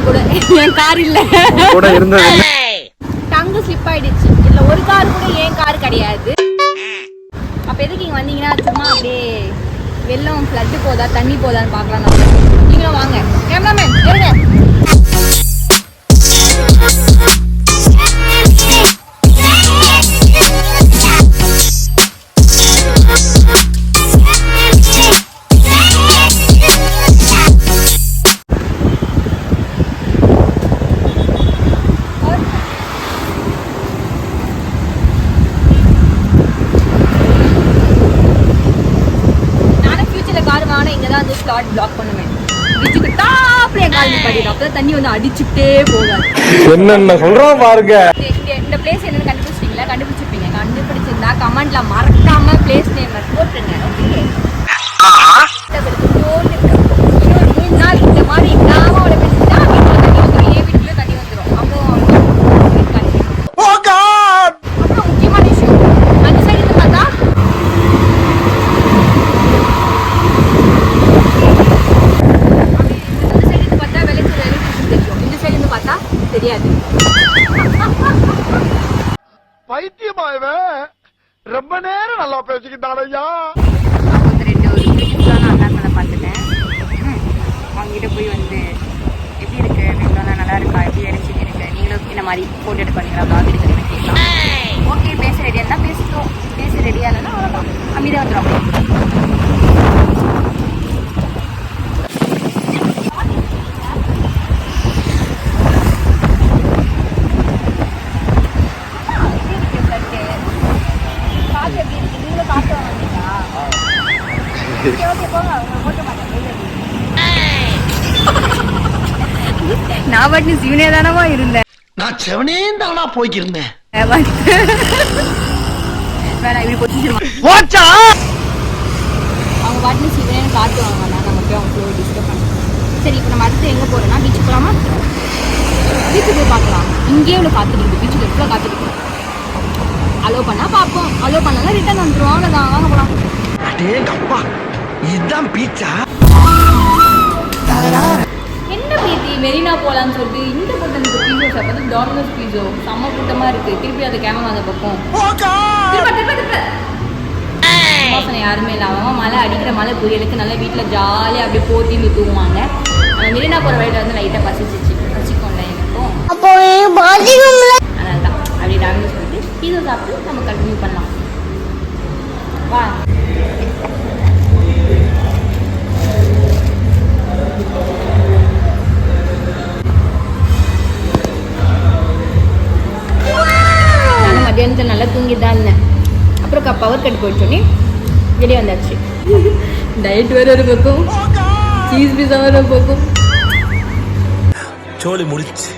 கூட என் கார் இல்ல கூட இருந்தது டங்கு ஸ்லிப் ஆயிடுச்சு. இல்ல ஒரு கார் கூட என் கார் கிடையாது. அப்ப எதுக்கு இங்க வந்தீங்கன்னா சும்மா அப்படியே வெள்ளம் ஃப்ளட் போதா தண்ணி போதான்னு பார்க்கலாம். நீங்களும் வாங்க. கேமராமேன் ஏறுங்க. ஸ்லாட் பிளாக் பண்ணுவேன். பிரிட்ஜுக்கு டாப்ல கால் நிப்பாட்டிடும். அப்பதான் தண்ணி வந்து அடிச்சுட்டே போகாது. என்னென்ன சொல்றோம் பாருங்க. இந்த பிளேஸ் என்னன்னு கண்டுபிடிச்சிட்டீங்களா? கண்டுபிடிச்சிருப்பீங்க. கண்டுபிடிச்சிருந்தா கமெண்ட்ல மறக்காம பிளேஸ் நேம் போட்டுருங்க. ஓகே. இன்னொரு 3 நாள் இந்த மாதிரி நாம பேசிட்டா வீட்டுக்குள்ள தண்ணி வந்துடும். அப்புறம் முக்கியமான விஷயம் அந்த சைடு இருந்து பார்த்தா தெரியாது. பைத்தியமாயவே ரொம்ப நேரம் நல்லா பேசிக்கிட்டாரையா. அண்ணாக்களை பார்த்துட்டேன். அவங்ககிட்ட போய் வந்து எப்படி இருக்கு வெள்ளம்லாம் நல்லா இருக்கா, எப்படி இறைச்சி இருக்கு, நீங்களும் இந்த மாதிரி போட்டோ எடுத்து பண்ணிக்கலாம் பிளாக் எடுத்து கேட்கலாம். ஓகே பேச ரெடியாக இருந்தால் பேசிட்டோம். பேச ரெடியாக இல்லைன்னா அவ்வளோதான் அமைதியாக வந்துடும். நான் பாட்டு சிவனே தானமா இருந்தேன். நான் செவனே தானா போய்க்கிருந்தேன். அவங்க பாட்டு சிவனே காட்டுவாங்க. நம்ம போய் அவங்க போய் டிஸ்டர்ப் பண்ணுவோம். சரி இப்போ நம்ம அடுத்து எங்கே போகிறோம்னா பீச்சுக்கு போகலாமா? பீச்சுக்கு போய் பார்க்கலாம். இங்கேயே இவ்வளோ காத்துருக்கு. பீச்சுக்கு எவ்வளோ காத்துருக்கு. அலோவ் பண்ணால் பார்ப்போம். அலோவ் பண்ணாலும் ரிட்டர்ன் வந்துடும். அவ்வளோதான். வாங்க போகலாம். அடேங்கப்பா இதுதான் பீச்சா? என்ன பிரீத்தி மெரினா போகலான்னு சொல்லிட்டு இந்த பக்கம் பீஸோ ஷாப் வந்து டாமினோஸ் பீஸோ செம்ம கூட்டமாக இருக்குது. திருப்பி அந்த கேமரா அந்த பக்கம் யோசனை யாருமே இல்லை. அவங்க மழை அடிக்கிற மழை புரியலுக்கு நல்லா வீட்டில் ஜாலியாக அப்படியே போத்தின்னு தூங்குவாங்க. அந்த மெரினா போகிற வழியில் வந்து லைட்டாக பசிக்கோம்ல எனக்கும். அதனால தான் அப்படி டாமினோஸ் போயிட்டு பீஸோ சாப்பிட்டு நம்ம கண்டினியூ பண்ணலாம். வா. மத்தியானத்தில் நல்லா தூங்கிட்டு தான் இருந்தேன். அப்புறம் பவர் கட் போயிடுச்சோன்னே வெளியே வந்தாச்சு. டயட் வேற ஒரு பக்கம், சீஸ் பீஸா வேற ஒரு பக்கம். சோலி முடிச்சு.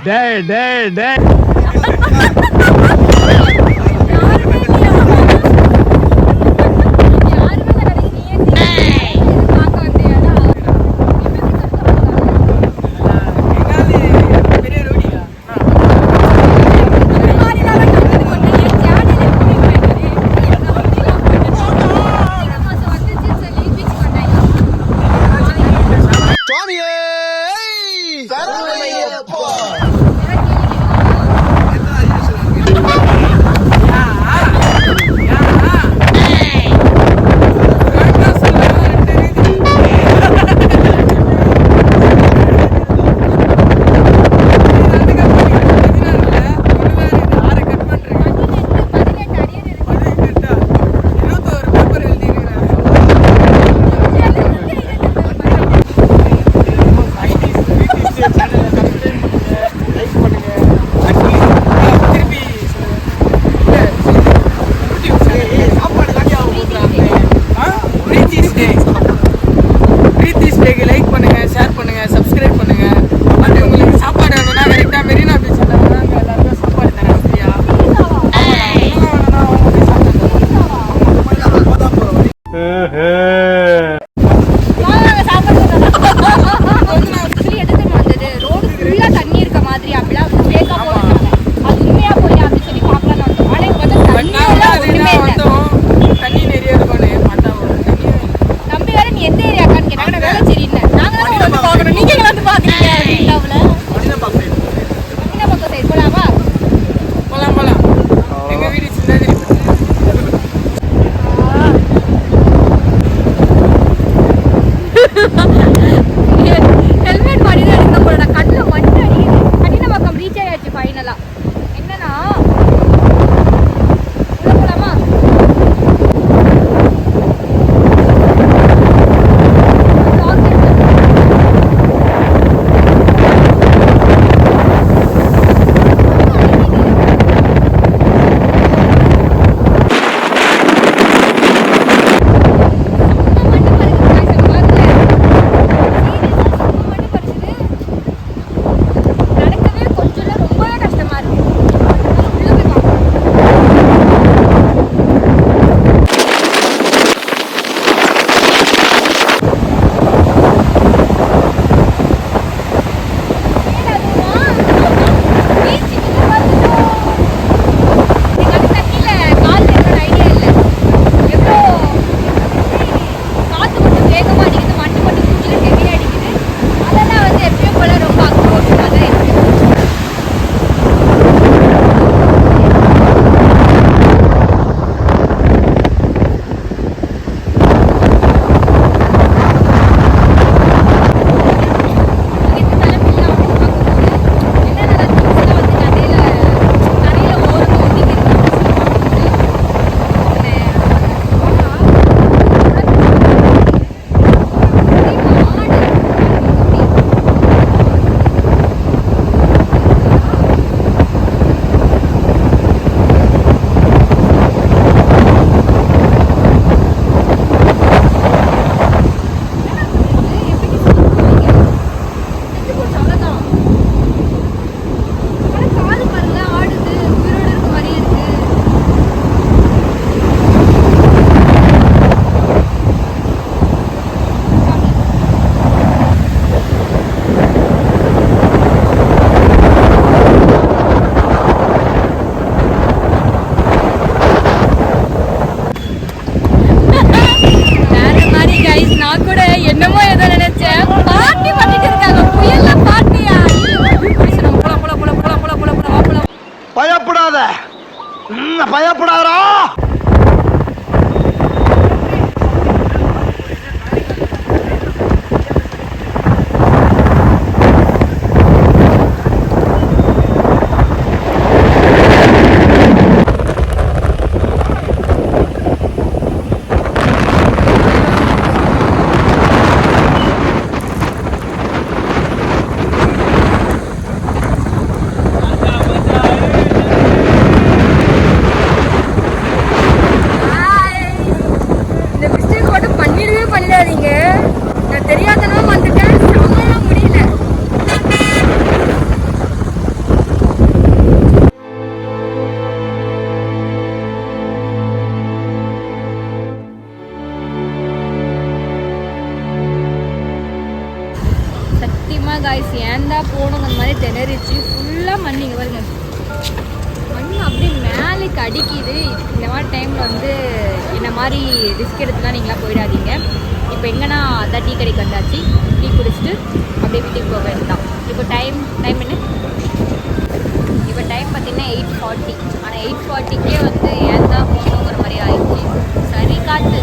டேய் டேய் டேய் பயப்படாதா. இந்த மிஸ்டேக் மட்டும் பண்ணிடாதீங்க. நான் தெரியாதனமா வந்துட்டேன். சமாள முடியல. சத்தியமா காய்ஸ் ஏன்டா போகணும் அந்த மாதிரி திணறிச்சு. ஃபுல்லாக மண்ணிங்க பாருங்க, மண் அப்படியே மேலுக்கு அடிக்குது. இந்த மாதிரி டைமில் வந்து இந்த மாதிரி ரிஸ்க் எடுத்துலாம் நீங்களாம் போயிடாதீங்க. இப்போ எங்கன்னா அதான் டீ கடைக்கு வந்தாச்சு. டீ குடிச்சிட்டு அப்படியே வீட்டுக்கு போக வேண்டியதான். இப்போ டைம் என்ன, இப்போ டைம் பார்த்தீங்கன்னா 8:40. ஆனால் 8:40க்கே வந்து ஏன் தான் போகணுங்கிற மாதிரி ஆயிடுச்சு. சரி காற்று,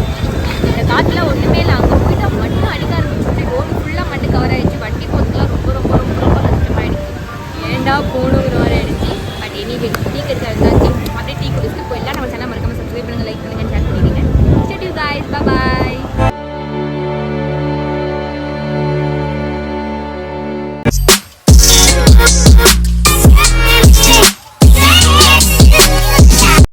இந்த காற்றுல ஒன்றுமே இல்லை.